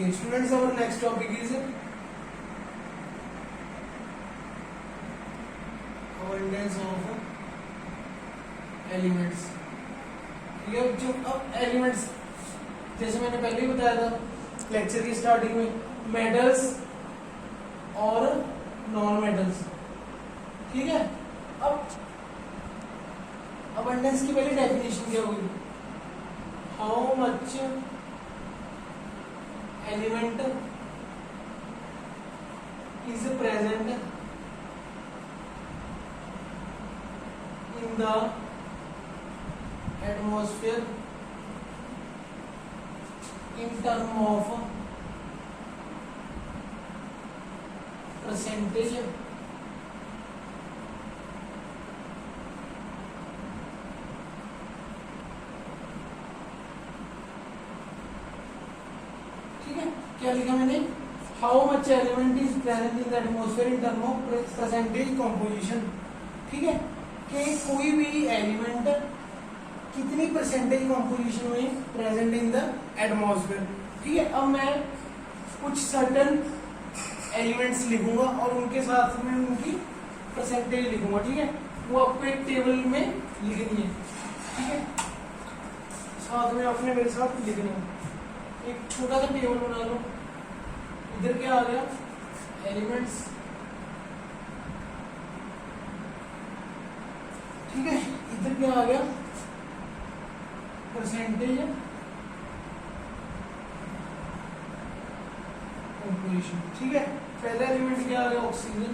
Okay, students, our next topic is abundance of elements. ठीक है, जो अब एलिमेंट्स जैसे मैंने पहले ही बताया था लेक्चर की स्टार्टिंग में, मेटल्स और नॉन मेटल्स. ठीक है, अब अबंडेंस की पहले डेफिनेशन क्या होगी? How much element is present in the atmosphere in term of percentage ठीक है, क्या लिखा मैंने? How much element is present in the atmosphere in term of percentage composition. ठीक है, कि कोई भी एलिमेंट कितनी परसेंटेज कंपोजिशन में प्रेजेंट इन द एटमॉस्फेयर. ठीक है, अब मैं कुछ सर्टेन एलिमेंट्स लिखूंगा और उनके साथ में उनकी परसेंटेज लिखूंगा. ठीक है, वो आपको एक टेबल में लिखनी है. ठीक है, साथ में आपने मेरे साथ लिखनी है. एक छोटा सा टेबल बना लो. इधर क्या आ गया? एलिमेंट्स. ठीक है, इधर क्या आ गया? Percentage composition. ठीक है, पहला एलिमेंट क्या आ गया? ऑक्सीजन.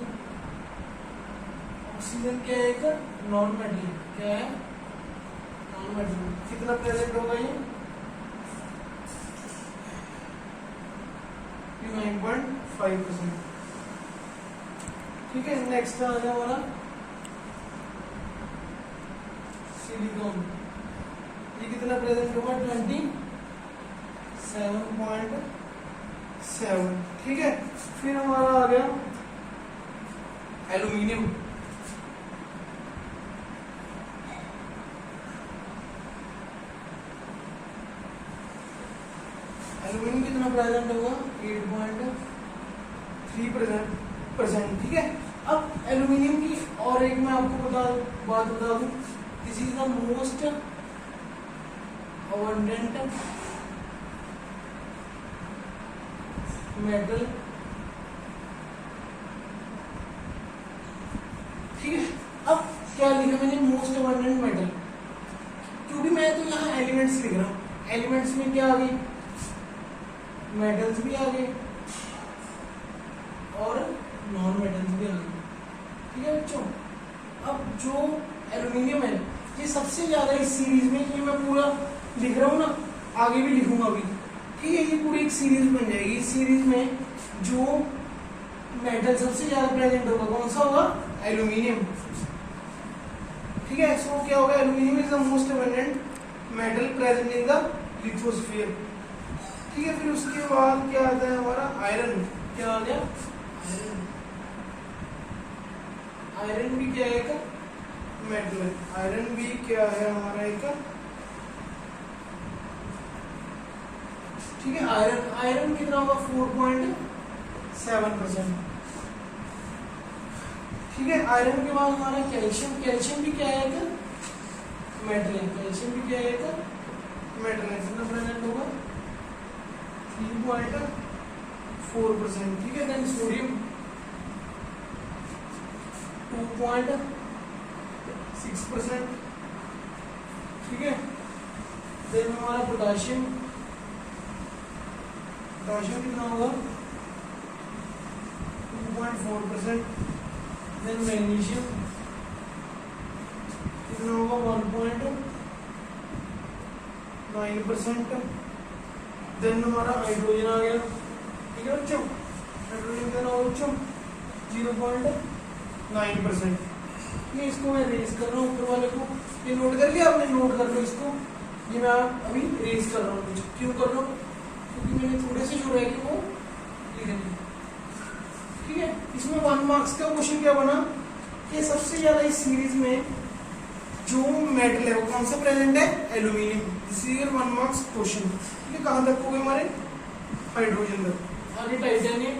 ऑक्सीजन क्या है? एक नॉन मेटल. क्या है? Non metal. कितना प्रेजेंट होगा ये? 9.5%. ठीक है, नेक्स्ट आ गया हमारा सिलिकॉन. ये कितना प्रेजेंट होगा? 27.7. ठीक है, फिर हमारा आ गया एल्यूमिनियम. एल्यूमिनियम कितना प्रेजेंट होगा? 8.3%. ठीक है, अब एल्यूमिनियम की और एक मैं आपको बात बता दूं. This is the most abundant metal. ठीक है, अब क्या लिखा मैंने? मोस्ट अबंडेंट मेटल, क्योंकि मैं तो यहाँ एलिमेंट्स लिख रहा हूँ. एलिमेंट्स में क्या आ गई? मेटल्स भी आ गए और नॉन मेटल्स भी आ गए. ठीक है बच्चों, अब जो एल्यूमिनियम है ये सबसे ज्यादा इस सीरीज में, ये मैं पूरा लिख रहा हूँ ना, आगे भी लिखूंगा अभी. ठीक है, ये पूरी एक सीरीज बन जाएगी. इस सीरीज में जो मेटल सबसे ज्यादा प्रेजेंट होगा कौन सा होगा? एल्यूमिनियम. ठीक है, सो क्या होगा? Aluminium is the most abundant metal present in the lithosphere. ठीक है, फिर उसके बाद क्या आता है हमारा? आयरन. क्या आ गया? आयरन. आयरन भी क्या है? एक मेटल है. आयरन भी क्या है हमारा? एक. ठीक है, आयरन कितना होगा? 4.7%. ठीक है, आयरन के बाद हमारा कैल्शियम. कैल्शियम भी क्या है? एक मेटल है. कैल्शियम भी क्या है? एक मेटल है. कितना प्रेजेंट होगा? 3.4%. ठीक है, देन सोडियम 2.6%. ठीक है, देन हमारा पोटाशियम. पोटाशियम कितना होगा? 2.4%. देन मैग्नीशियम कितना होगा? 1.9%. देन हमारा हाइड्रोजन आ गया. ठीक है बच्चों, हाइड्रोजन का नाम बच्चों 0.9%. ये इसको मैं रेज कर रहा हूँ ऊपर वाले को. ये नोट कर लिया आपने? नोट कर लो इसको. ये मैं अभी रेज कर रहा हूँ. क्यों कर रहा हूँ? क्योंकि मैंने थोड़े से जो रह गए वो लिख दिए. ठीक है, इसमें 1 मार्क्स का क्वेश्चन क्या बना कि सबसे ज्यादा इस सीरीज में जो मेटल है वो कौन सा प्रेजेंट है? Aluminium. This is 1 marks question. ठीक है, कहां तक हो गए हमारे? हाइड्रोजन का। आगे टाइटेनियम,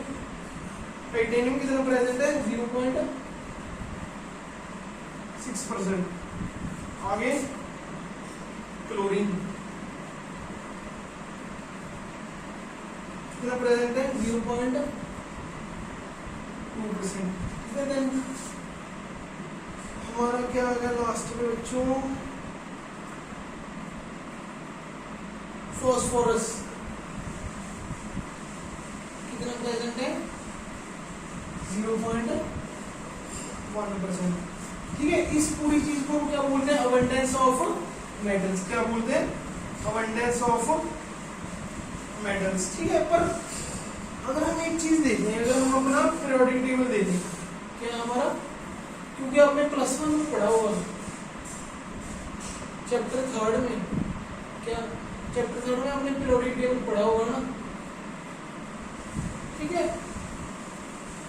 टाइटेनियम कितना प्रेजेंट है 0.6%। आगे क्लोरीन कितना प्रेजेंट है 0.2%। देन हमारा क्या आ गया लास्ट में बच्चों, फॉस्फोरस कितना प्रेजेंट है 0.1%। ठीक है, इस पूरी चीज को क्या बोलते हैं अबंडेंस ऑफ मेटल्स। क्या बोलते हैं अबंडेंस ऑफ मेटल्स। ठीक है, पर अगर हम एक चीज देखें, अगर हम अपना पीरियोडिक टेबल देखें, क्या हमारा, क्योंकि आपने +1 में पढ़ा होगा चैप्टर 3 में, क्या चैप्टर 3 में आपने पीरियोडिक टेबल पढ़ा होगा ना। ठीक है,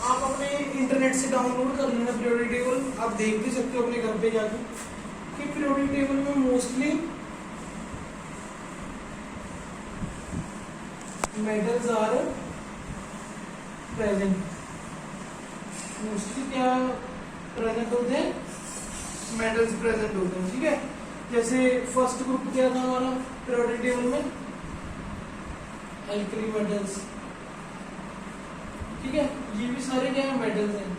आप अपने इंटरनेट से डाउनलोड कर लेना पीरियोडिक टेबल, आप देख भी सकते हो अपने घर पे जाके कि पीरियोडिक टेबल में mostly metals are present. Mostly क्या प्रेजेंट होते हैं, मेटल्स प्रेजेंट होते हैं। ठीक है, जैसे फर्स्ट ग्रुप क्या था हमारा पीरियोडिक टेबल में, एल्कली मेटल्स। ठीक है, ये भी सारे क्या है मेटल्स हैं,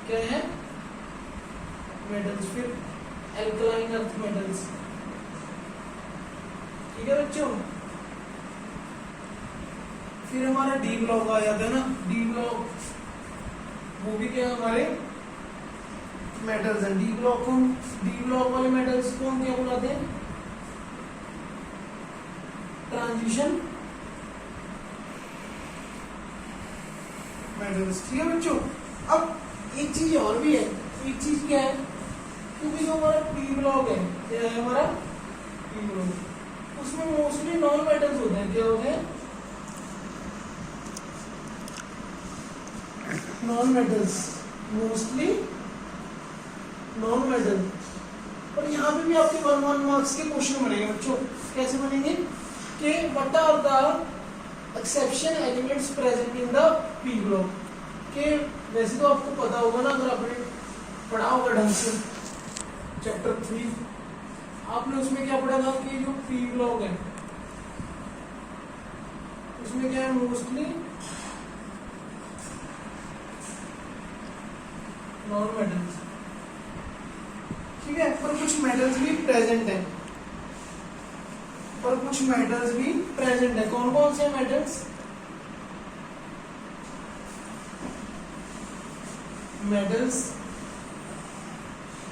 क्या है मेटल्स। फिर एल्कलाइन अर्थ मेटल्स। ठीक है बच्चों, फिर हमारा डी ब्लॉक आ जाता है ना, डी ब्लॉक, वो भी क्या हमारे मेटल्स हैं। डी ब्लॉक वाले मेटल्स को हम क्या बुलाते हैं, ट्रांजिशन मेटल्स। ठीक है बच्चों, अब एक चीज और भी है, एक चीज क्या है, क्योंकि जो हमारा पी ब्लॉक है, क्या है हमारा पी ब्लॉक, उसमें मोस्टली नॉन मेटल्स होते हैं। क्या होते हैं non metals, mostly non metal. और यहाँ पे भी आपके 1 मार्क्स के क्वेश्चन बनेंगे बच्चों। कैसे बनेंगे कि what are the exception elements present in the p block. के वैसे तो आपको पता होगा ना, अगर आपने पढ़ा होगा ढंग से चैप्टर 3, आपने उसमें क्या पढ़ा था कि जो पी ब्लॉक है उसमें क्या है मोस्टली नॉन मेटल्स। ठीक है, पर कुछ मेटल्स भी प्रेजेंट है, पर कुछ मेटल्स भी प्रेजेंट है। कौन कौन से metals, metals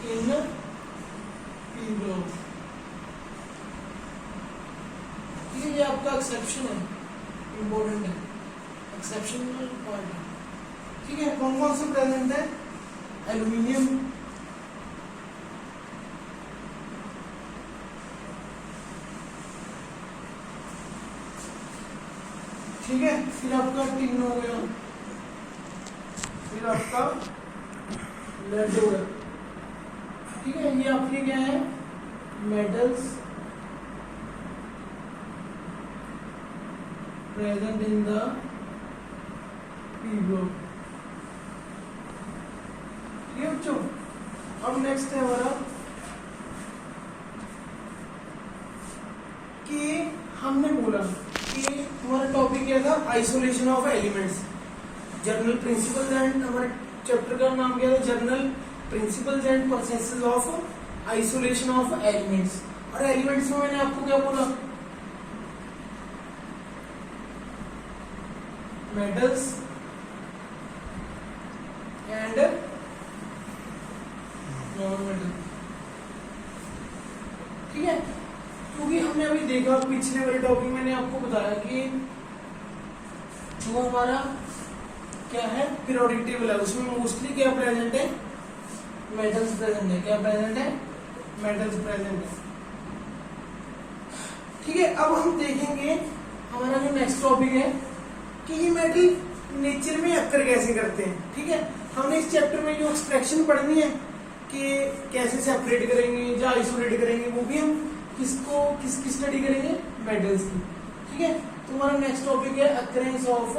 in P block. ये आपका एक्सेप्शन है, इंपॉर्टेंट है, एक्सेप्शनल पॉइंट है। ठीक है, कौन कौन से प्रेजेंट है, एल्यूमिनियम, ठीक है, फिर आपका टिन हो गया, फिर आपका लेड हो गया। ठीक है, ये आपके क्या है metals present in the p block. ठीक है बच्चों, अब नेक्स्ट है हमारा कि हमने बोला कि हमारा टॉपिक क्या था, isolation of elements, general principles and, हमारे चैप्टर का नाम क्या था, general principles and processes of isolation of elements. और एलिमेंट्स में मैंने आपको क्या बोला, मेटल्स एंड नॉन मेटल। ठीक है, क्योंकि हमने अभी देखा पिछले वाले टॉपिक में मैंने आपको बताया कि जो हमारा क्या है पीरियोडिक टेबल है, उसमें मोस्टली क्या प्रेजेंट है, मेटल्स प्रेजेंट है। क्या प्रेजेंट है, मेटल्स प्रेजेंट है। ठीक है, अब हम देखेंगे हमारा जो नेक्स्ट टॉपिक है कि ये मेटल नेचर में अक्कर कैसे करते हैं। ठीक है, हमने इस चैप्टर में जो एक्सट्रैक्शन पढ़नी है कि कैसे सेपरेट करेंगे या आइसोलेट करेंगे, वो भी हम किसकी स्टडी करेंगे, मेटल्स की। ठीक है, तो तुम्हारा नेक्स्ट टॉपिक है अकरेंस ऑफ,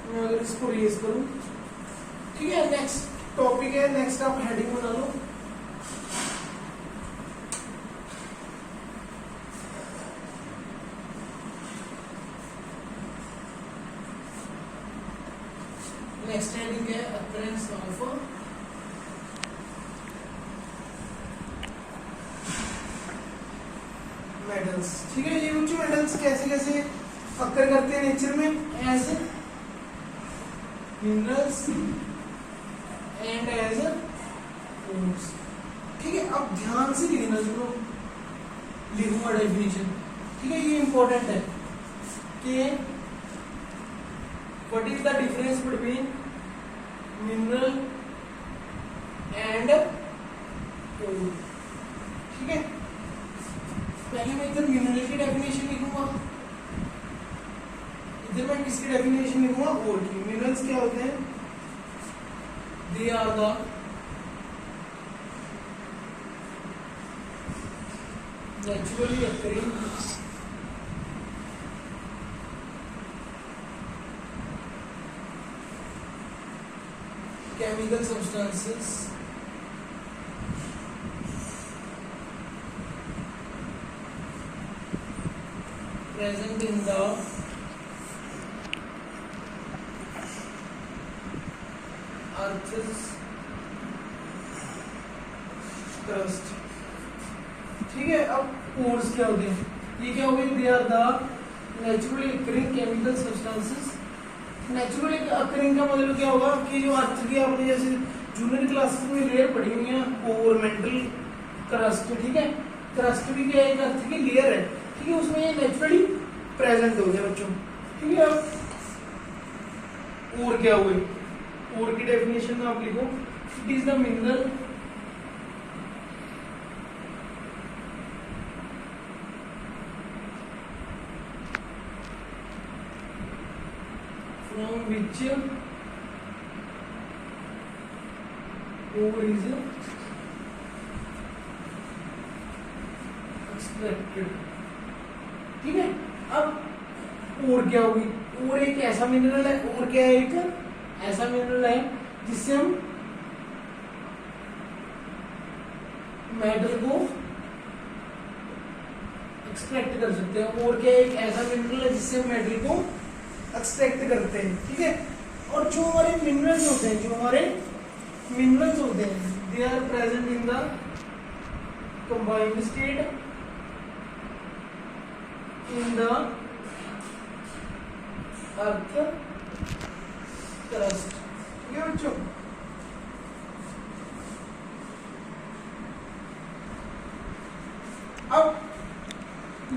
मैं अगर इसको रेज करूं, ठीक है, नेक्स्ट टॉपिक है, नेक्स्ट आप हेडिंग बना लो, नेक्स्ट हेडिंग है अकरेंस ऑफ मेटल्स। ठीक है, ये बच्चों मेटल्स कैसे कैसे अक्कर करते हैं नेचर में, as minerals and as ores. ठीक है, अब ध्यान से लिखना, सुनो लिखूंगा डेफिनेशन। ठीक है, ये इंपॉर्टेंट है कि what is the difference between mineral and ore. ठीक है, पहले मैं इधर मिनरल की डेफिनेशन लिखूंगा, इधर मैं किसकी डेफिनेशन लिखूंगा, ओर की। मिनरल्स क्या होते हैं, they are the naturally occurring chemical substances present in the earth's crust। ठीक है, अब पोर्स क्या होते हैं, ये क्या हो गए, they are the naturally occurring chemical substances. Naturally occurring का मतलब क्या होगा कि जो अर्थ की आपने जैसे जूनियर क्लासेस में लेयर पढ़ी हुई है, कोर, मेंटल, क्रस्ट। ठीक है, क्रस्ट भी क्या है, एक अर्थ की लेयर है। ठीक है, उसमें ये नेचुरली प्रेजेंट हो गया बच्चों। ठीक है, अब और क्या हुए, और की डेफिनेशन में आप लिखो, it is the mineral from which ore is extracted। ठीक है, अब ओर क्या होगी, ओर एक ऐसा मिनरल है, ओर क्या है, एक ऐसा मिनरल है जिससे हम मेटल को एक्सट्रैक्ट कर सकते हैं। ओर क्या है, एक ऐसा मिनरल है जिससे हम मेटल को एक्सट्रैक्ट करते हैं। ठीक है, और जो हमारे मिनरल्स होते हैं, जो हमारे मिनरल्स होते हैं, they are present in the combined state in the earth crust. ठीक है बच्चों, अब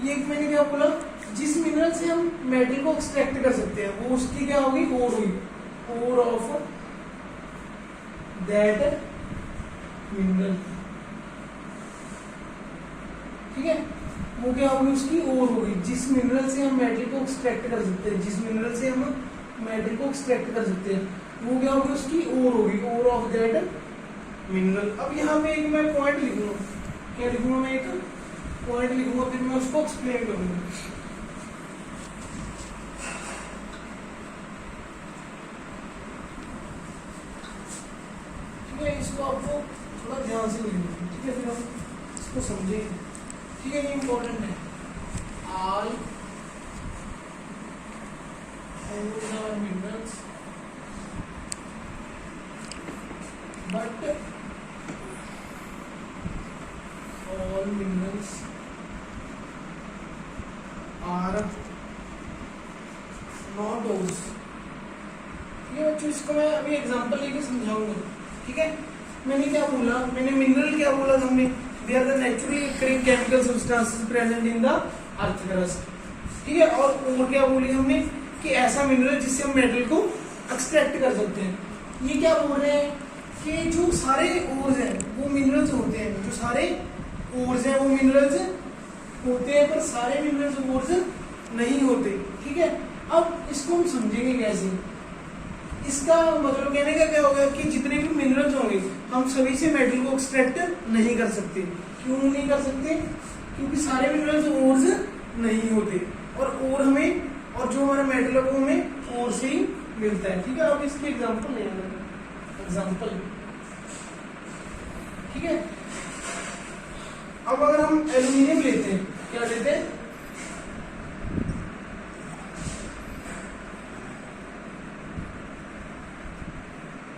ये मैंने क्या बोला, जिस मिनरल से हम मेटल को एक्सट्रैक्ट कर सकते हैं वो उसकी क्या होगी, ओर हुई, ओर ऑफ दैट मिनरल। ठीक है, वो क्या होगी, उसकी ओर होगी, जिस मिनरल से हम मेटल को एक्सट्रैक्ट कर सकते हैं, जिस मिनरल से हम मेटल को एक्सट्रैक्ट कर सकते हैं वो क्या होगी, उसकी ओर होगी, ओर ऑफ दैट मिनरल। अब यहाँ पे एक मैं पॉइंट लिखूंगा, क्या लिखूंगा, मैं एक पॉइंट लिखूंगा, फिर मैं उसको एक्सप्लेन करूंगा। इसको आपको थोड़ा ध्यान से लिखना। ठीक है, फिर हम इसको समझेंगे। ठीक है, ये इंपॉर्टेंट है। All minerals but all minerals are not ores. ये बच्चों, इसको मैं अभी एग्जांपल लेके समझाऊंगा। ठीक है, मैंने क्या बोला, मैंने मिनरल क्या बोला हमने, they are the naturally occurring chemical substances present in the earth crust. ठीक है, और क्या बोली हमने कि ऐसा मिनरल जिससे हम मेटल को एक्सट्रैक्ट कर सकते हैं। ये क्या बोल रहे हैं कि जो सारे ओर्स हैं वो मिनरल्स होते हैं, जो सारे ओर्स हैं वो मिनरल्स होते हैं, पर सारे मिनरल्स ओर्स नहीं होते। ठीक है, अब इसको हम समझेंगे कैसे। इसका मतलब कहने का क्या होगा कि जितने भी मिनरल्स होंगे हम सभी से मेटल को एक्सट्रैक्ट नहीं कर सकते। क्यों नहीं कर सकते? क्योंकि सारे मिनरल्स ओर्स नहीं होते, और ओर हमें, और जो हमारा मेटल है वो हमें ओर से ही मिलता है। ठीक है, अब इसकी एग्जांपल ले लेंगे, एग्जांपल। ठीक है, अब अगर हम एल्यूमिनियम लेते हैं, क्या लेते हैं?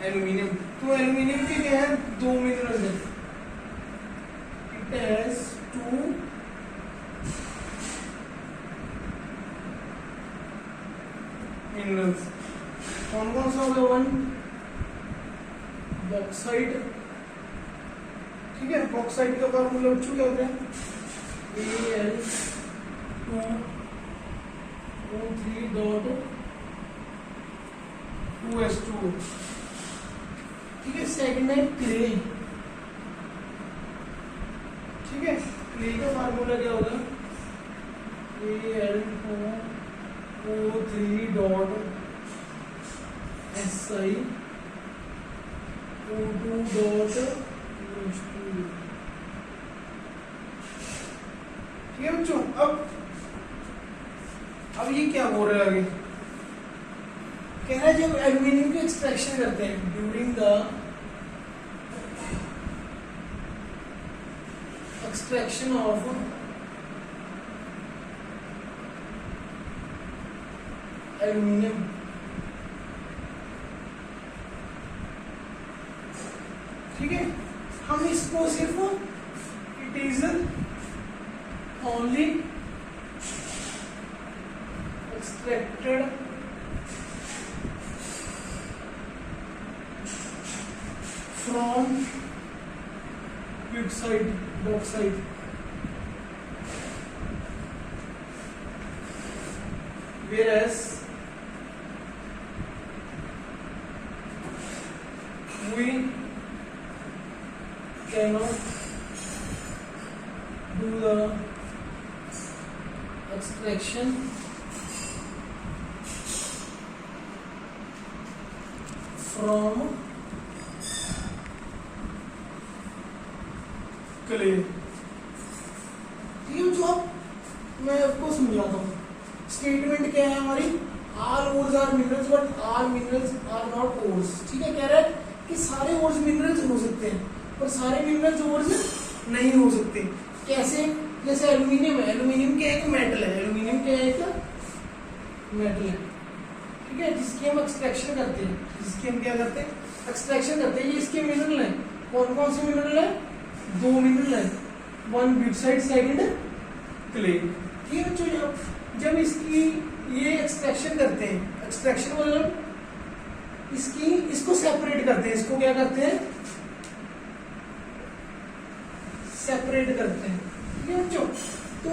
एल्यूमिनियम। तो एल्यूमिनियम के क्या है? दो मिनरल्स है, इट हैज टू मिनरल्स। कौन कौन सा होगा? One bauxite. ठीक है, बॉक्साइट का फॉर्मूला बच्चों क्या होता है? Al2O3.2S2। ठीक है, सेकंड है क्ले। ठीक है, क्ले का फार्मूला क्या होगा? Al2O3.Si2O2.2। ठीक है बच्चों, अब ये क्या हो रहा है आगे? कह रहा है जब एल्यूमिनियम की एक्सट्रैक्शन करते हैं, during the extraction of aluminium, ठीक है, हम इसको सिर्फ it is only extracted from क्विकसाइट, bauxite. whereas we cannot do the extraction from clay। ये जो मैं आपको समझाता हूँ, स्टेटमेंट क्या है हमारी? All ores are minerals but all minerals are not ores. ठीक है, कह रहा है कि सारे ओर्स मिनरल्स हो सकते हैं पर सारे मिनरल्स ओर्स नहीं हो सकते। कैसे? जैसे एल्यूमिनियम है, एल्यूमिनियम क्या है? एक मेटल है, एल्यूमिनियम क्या है? एक मेटल है। ठीक है, जिसकी हम एक्सट्रैक्शन करते हैं, जिसकी हम क्या करते हैं? एक्सट्रैक्शन करते हैं। ये इसके मिनरल है। कौन कौन से मिनरल है? दो मिनरल है, वन बिटसाइट, सेकंड क्ले। ठीक है बच्चों, जब इसकी ये एक्सट्रैक्शन करते हैं, एक्सट्रैक्शन मतलब इसको सेपरेट करते हैं। इसको क्या करते हैं? सेपरेट करते हैं। ठीक है बच्चों, तो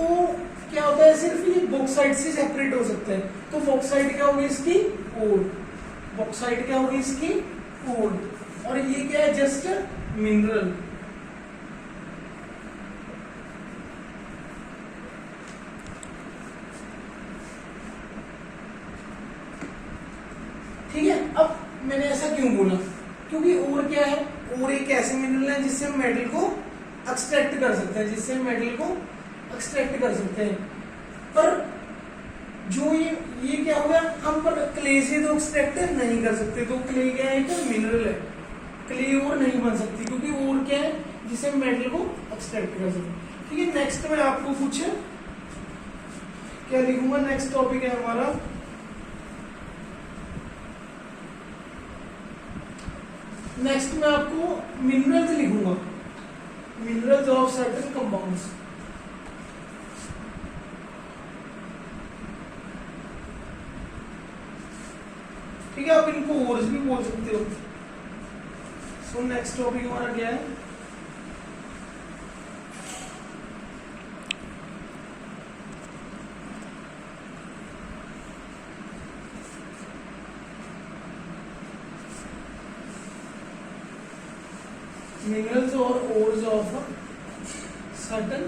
क्या होता है? सिर्फ ये बॉक्साइट से सेपरेट हो सकता है। तो बॉक्साइट क्या होगी? इसकी ओर। बॉक्साइट क्या होगी? इसकी ओर। और ये क्या है? Just mineral. ठीक है, अब मैंने ऐसा क्यों बोला? क्योंकि ओर क्या है? ओर एक ऐसे मिनरल है जिससे हम मेटल को एक्सट्रैक्ट कर सकते हैं, जिससे हम मेटल को एक्सट्रैक्ट कर सकते हैं। पर जो ये क्या होगा? हम पर क्ले से तो एक्सट्रैक्ट नहीं कर सकते। तो क्ले क्या है? एक मिनरल है, क्ले ओर नहीं बन सकती, क्योंकि ओर क्या है? जिससे हम मेटल को एक्सट्रैक्ट कर सकते। ठीक है, नेक्स्ट में आपको कुछ क्या लिखूंगा? नेक्स्ट टॉपिक है हमारा नेक्स्ट में आपको मिनरल्स लिखूंगा, मिनरल्स ऑफ सर्टेन कंपाउंड्स। ठीक है, आप इनको ओर्स भी बोल सकते हो। सो नेक्स्ट टॉपिक हमारा क्या है? मिनरल्स और ओर्स ऑफ सर्टेन।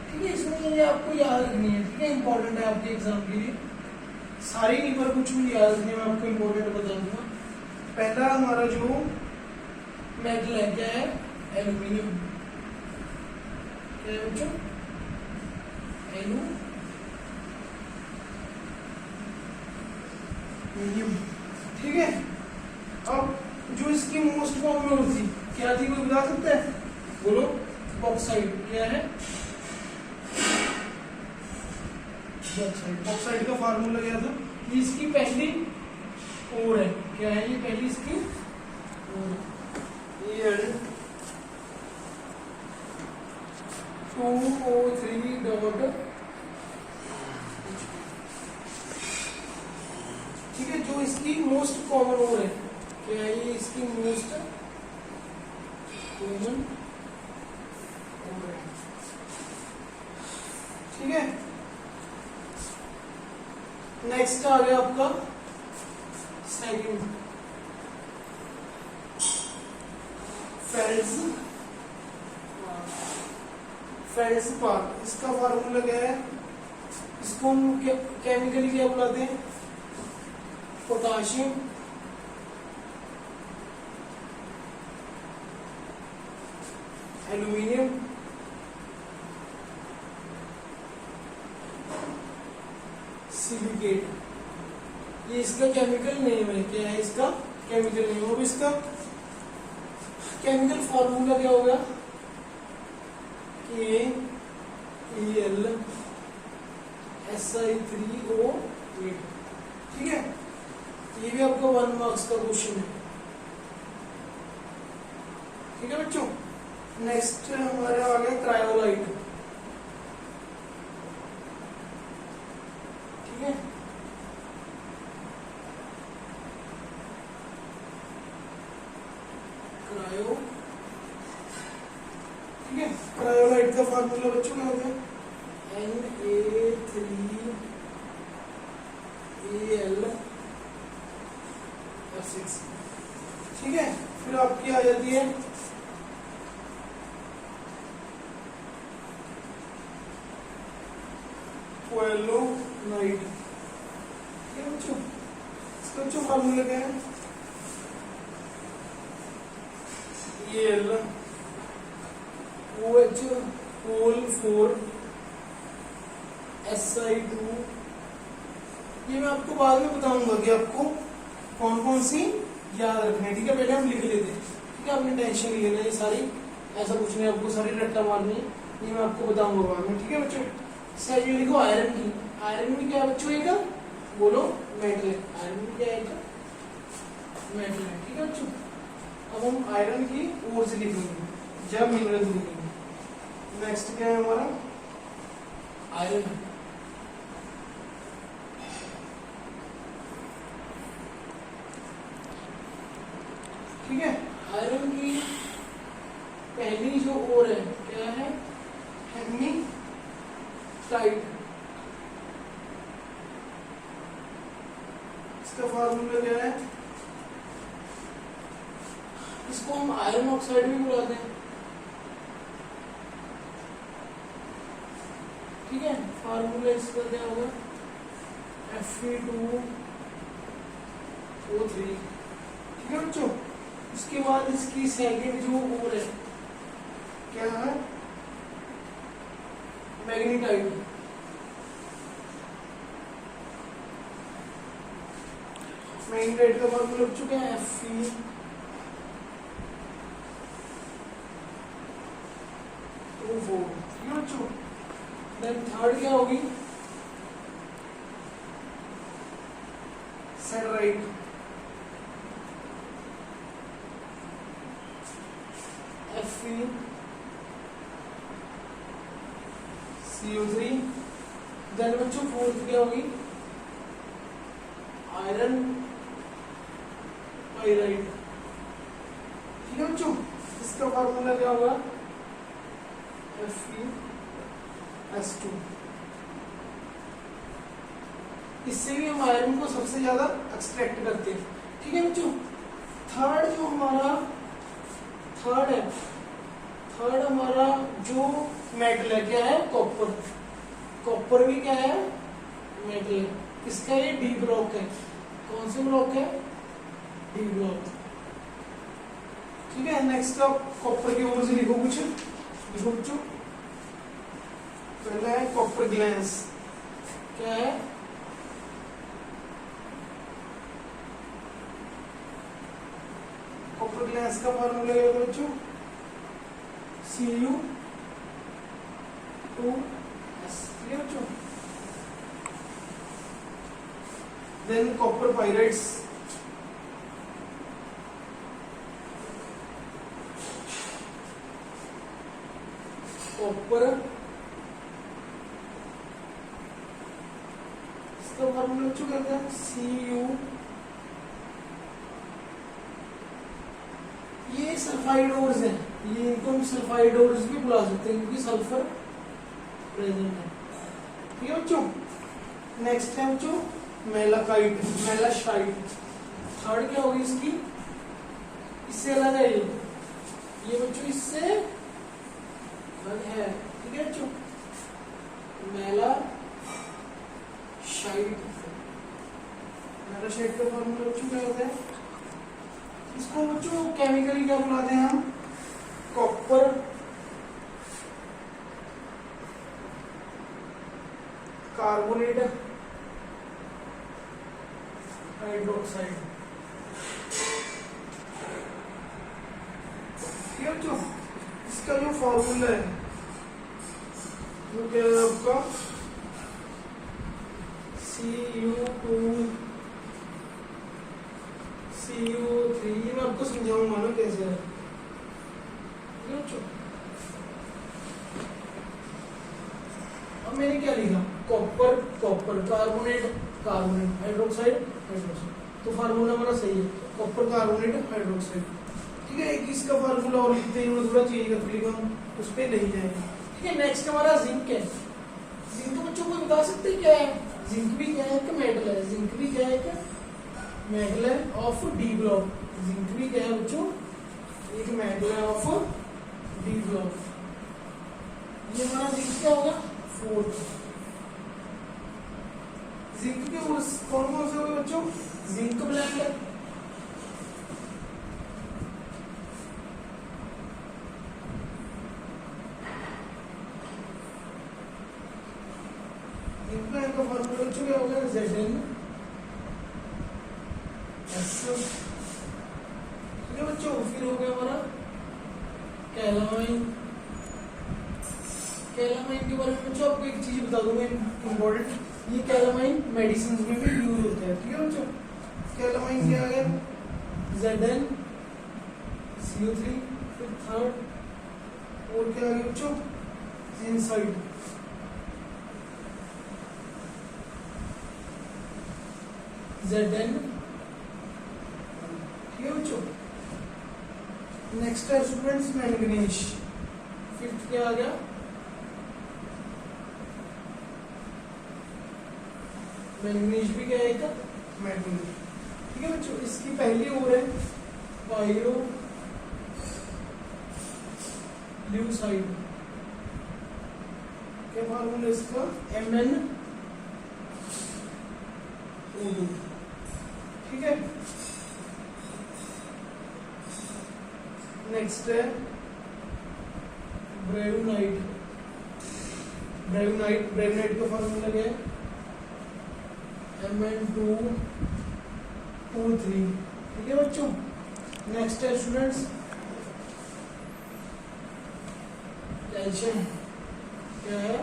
ठीक है, इसमें ये आपको याद रखनी है। ठीक है, इंपॉर्टेंट है आपके एग्जाम के लिए। सारी नहीं पर कुछ भी याद रखने में आपको इंपॉर्टेंट बता दूंगा। पहला हमारा जो मेटल है क्या है? एल्यूमिनियम। क्या है बच्चों, एल्यूमिनियम। ठीक है, अब जो इसकी मोस्ट कॉमन थी क्या थी, कोई बता सकता है, बोलो। बॉक्साइट। क्या है, बॉक्साइट। बॉक्साइट का फार्मूला क्या था, ये इसकी पहली ओर है। क्या है ये, पहली इसकी ओर। ये 2O3 डॉट, ठीक है, जो इसकी मोस्ट कॉमन ओर है। क्या है ये, इसकी मोस्ट कॉमन ओर है। ठीक है, नेक्स्ट आ गया आपका सेकंड, फेल्डस्पार। इसका फार्मूला क्या है, इसको हम केमिकली क्या बुलाते हैं, पोटाशियम एल्यूमिनियम सिलिकेट। ये इसका केमिकल नेम है। क्या है इसका केमिकल नेम, और इसका केमिकल फॉर्मूला क्या होगा, KEl Si3O8। ठीक है, ये भी आपका 1 मार्क्स का क्वेश्चन है। ठीक है बच्चों, नेक्स्ट हमारे आ गया क्रायोलाइट। ठीक है, क्रायो, ठीक है, क्रायोलाइट का फार्मूला बच्चों क्या होता है, Na3Al6। ठीक है, फिर आपकी आ जाती है क्वेलोनाइट। ठीक है बच्चों, इसका बच्चों फार्मूला क्या है, OH होल 4 Si2। ये मैं आपको बाद में बताऊंगा कि आपको कौन कौन सी याद रखनी है। ठीक है, पहले हम लिख लेते हैं। ठीक है, आपने टेंशन नहीं लेना, ये सारी ऐसा कुछ नहीं, आपको सारी रट्टा मारनी है, ये मैं आपको बताऊंगा बाद में। ठीक है बच्चों, सेकंड लिखो आयरन की। आयरन में क्या बच्चों एक, बोलो, मेटल है। आयरन में क्या है, मेटल है। ठीक है बच्चों, अब हम आयरन की ओर से लिखेंगे जब मिनरल लिखेंगे। नेक्स्ट क्या है हमारा, आयरन। ठीक है, आयरन की पहली जो ओर है क्या है, हेमीटाइट। इसका फार्मूला क्या है, इसको हम आयरन ऑक्साइड भी बुलाते हैं। ठीक है, फार्मूला इसका क्या होगा, Fe2O3। ठीक है बच्चों, इसके बाद इसकी सेकंड जो ओर है क्या है, मैग्नेटाइट। मैग्नेटाइट का फार्मूला बच्चों क्या है, Fe2O4। ठीक है बच्चों, देन थर्ड क्या होगी, सेडराइट। FeCO3। देन बच्चों फोर्थ क्या होगी, आयरन पाइराइट। ठीक है बच्चों, इसका फार्मूला क्या होगा, FeS2। इससे भी हम आयरन को सबसे ज्यादा एक्सट्रैक्ट करते हैं। ठीक है बच्चों, थर्ड जो हमारा थर्ड है, थर्ड हमारा जो मेटल है क्या है, कॉपर। कॉपर भी क्या है, मेटल है। किसका ये, डी ब्लॉक है। कौन से ब्लॉक है, डी ब्लॉक। ठीक है, नेक्स्ट आप कॉपर की ओर से लिखो कुछ, लिखो बच्चों, पहला है कॉपर ग्लास। क्या है? कॉपर ग्लास का फॉर्मूला क्या होगा बच्चों? Cu2S। ठीक है बच्चों। Then copper pyrites. कॉपर इसका फॉर्मूला बच्चों क्या होता है? Cu। ये सल्फाइडोर्स है, ये इनको हम सल्फाइडोर्स भी बुला सकते हैं क्योंकि सल्फर प्रेजेंट है। ठीक है बच्चों। नेक्स्ट है बच्चों मेलाकाइट, मेलाशाइट। थर्ड क्या होगी इसकी? इससे अलग है ये बच्चों इससे अलग है। ठीक है बच्चों, मेलाशाइट। मेलाशाइट का फॉर्मूला बच्चों क्या होता है? इसको बच्चों केमिकली क्या बुलाते हैं हम? Copper carbonate hydroxide. ठीक है बच्चों। इसका जो फॉर्मूला है वो क्या है आपका? Cu2 ये मैं आपको समझाऊंगा ना कैसे है। अब मैंने क्या लिखा? Copper copper, carbonate carbonate, hydroxide hydroxide. तो फार्मूला हमारा सही है, कॉपर कार्बोनेट हाइड्रोक्साइड। ठीक है। एक इसका फार्मूला और लिखते हैं, थोड़ा चेंज कर लेगा, उस पर नहीं जाएंगे। ठीक है। नेक्स्ट हमारा जिंक है। जिंक बच्चों को बता सकते हैं क्या है? जिंक भी क्या है? कि मेटल है। जिंक भी क्या है? कि मेटल है ऑफ डी ब्लॉक। जिंक भी क्या है बच्चों? एक मेटल है ऑफ डी ब्लॉक। ये हमारा जिंक क्या होगा? 4। जिंक के कौन कौन से हुए बच्चों? जिंक ब्लेंड, जिंक ब्लेंड का फॉर्मूला बच्चों क्या होगा? Zn ठीक है बच्चों। फिर हो गया हमारा कैलामाइन। कैलामाइन के बारे में बच्चों आपको एक चीज बता दूंगा इम्पोर्टेंट, ये कैलामाइन मेडिसिन में भी यूज होता है। ठीक है बच्चों। कैलामाइन क्या आ गया? Zn CO3। फिर थर्ड और क्या आ गया बच्चों? जिंसाइड। Zn। ठीक है बच्चों। नेक्स्ट है स्टूडेंट्स मैंगनीज। फिफ्थ क्या आ गया? मैंगनीज भी क्या है? एक मेटल। ठीक है बच्चों। इसकी पहली और है पायरो ल्यूसाइड। क्या फॉर्मूला इसका? MnO2। ठीक है। नेक्स्ट है ब्रेवनाइट। ब्रेवनाइट का फॉर्मूला क्या है? Mn2O3। ठीक है बच्चों। नेक्स्ट है स्टूडेंट्स कैल्शियम। क्या है?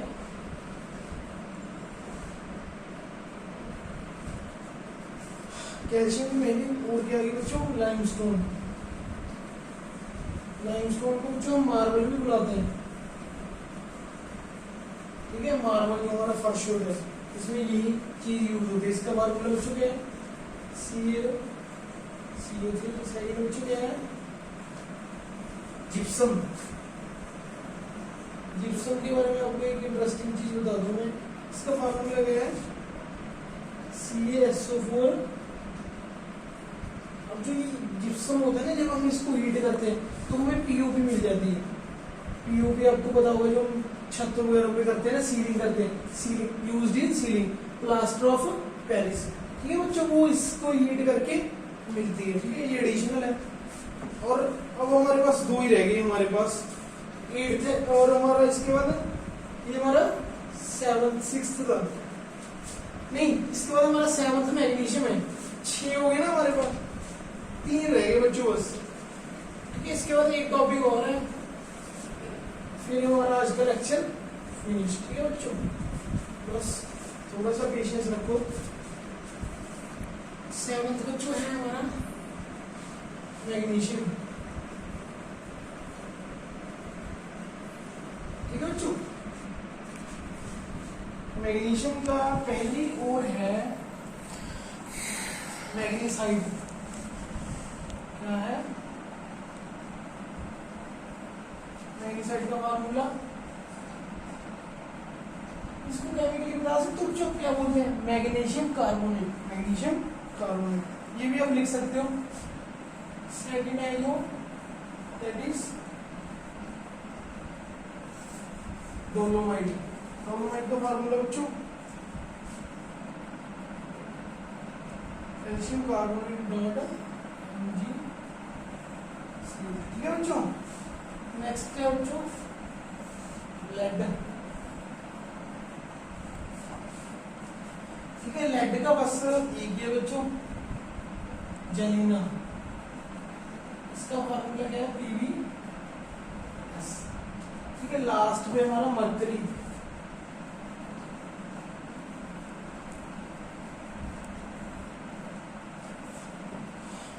कैल्शियम में और क्या है बच्चों? लाइमस्टोन। लाइमस्टोन को बच्चों हम मार्बल भी बुलाते हैं। ठीक है। मार्बल हमारा फर्श होता है, इसमें यही चीज यूज होती है। इसका फॉर्मूला बच्चों क्या है? CO3। सही बच्चों क्या है? जिप्सम। जिप्सम के बारे में आपको एक इंटरेस्टिंग चीज बता दूं मैं। इसका फॉर्मूला क्या है? CaSO4। अब जो ये जिप्सम होता है ना, जब हम इसको हीट करते हैं तो हमें पीओपी मिल जाती है। पीओपी आपको पता होगा, जो हम छत वगैरह पे करते हैं ना, सीलिंग करते हैं, ceiling used in ceiling, plaster of Paris. ठीक है बच्चों। वो इसको हीट करके मिलती है। ठीक है। ये एडिशनल है। और अब हमारे पास दो ही रह गए। हमारे पास 8th है और हमारा इसके बाद ये हमारा 7th 6th तक नहीं, इसके बाद हमारा 7th मैग्नीशियम है, 6 हो गए ना हमारे पास, 3 रह गए बच्चों बस। ठीक है, इसके बाद एक टॉपिक और है, फिर हमारा आज का लेक्चर फिनिश। ठीक है बच्चों, बस थोड़ा सा पेशेंस रखो। 7th बच्चों है हमारा मैग्नीशियम। ठीक है बच्चों, मैग्नीशियम का पहली ओर है मैग्नीसाइड। क्या है मैग्नीसाइड का फार्मूला? इसको केमिकली बता सकते हो बच्चों, क्या बोलते हैं? Magnesium carbonate. मैग्नीशियम कार्बोनेट, ये भी आप लिख सकते हो। सेकंड है जो दैट इज डोलोमाइट। डोलोमाइट का फार्मूला बच्चों कैल्शियम कार्बोनेट डॉट Mg। ठीक है बच्चों, नेक्स्ट है बच्चों लेड। ठीक है, लेड का बस एक ही है बच्चों, जेलिना। इसका फार्मूला क्या है? PbS। ठीक है, लास्ट पे हमारा मरकरी।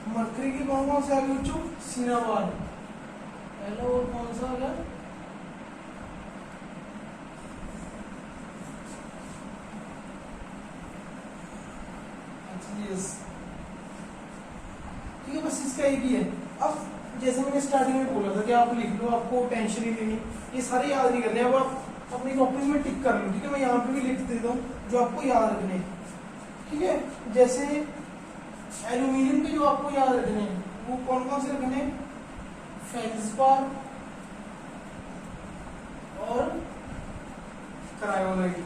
मरकरी की कौन से आ गए बच्चों? सिनाबार। पहला और कौन सा आ गया? HCl। ठीक है, बस इसका एक ही है। अब जैसे मैंने स्टार्टिंग में बोला था कि आप लिख लो, आपको टेंशन ही नहीं, ये सारे याद नहीं करने। अब आप अपनी कॉपी में टिक कर लो। ठीक है, मैं यहाँ पे भी लिख देता हूँ जो आपको याद रखने। ठीक है, जैसे एल्यूमिनियम के जो आपको याद रखने हैं वो कौन कौन से रखने हैं? फेल्सपार और क्रायोलाइट।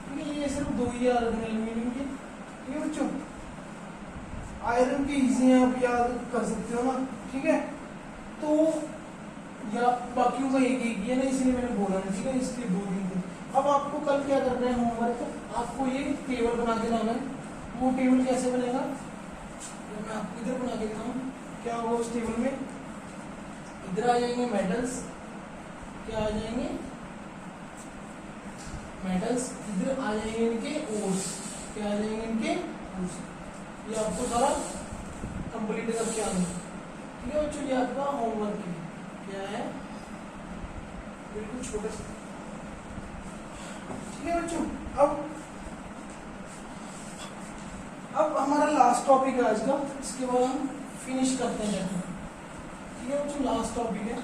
ठीक है, ये सिर्फ दो ही याद रखने एल्यूमिनियम के। ठीक है बच्चों, आयरन के इजी आप याद कर सकते हो ना। ठीक है, तो या बाकियों का एक एक है ना, इसलिए मैंने बोला ना। ठीक है, इसलिए 2 दिन थे। अब आपको कल क्या करना है होमवर्क, आपको ये टेबल बना के लाना है। वो टेबल कैसे बनेगा, मैं आपको इधर बना के देता हूँ। क्या होगा उस टेबल में? इधर आ जाएंगे मेटल्स, क्या आ जाएंगे? मेटल्स। इधर आ जाएंगे इनके ओर्स, क्या आ जाएंगे? इनके ओर्स। ये आपको सारा कंप्लीट करके आना। ठीक है बच्चों, ये आपका होमवर्क है। क्या है? बिल्कुल छोटा सा। ठीक है बच्चों, अब हमारा लास्ट टॉपिक है आज का, इसके बाद हम फिनिश करते हैं। ठीक है बच्चों, लास्ट टॉपिक है,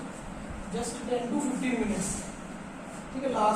जस्ट 10 to 15 मिनट्स। ठीक है, लास्ट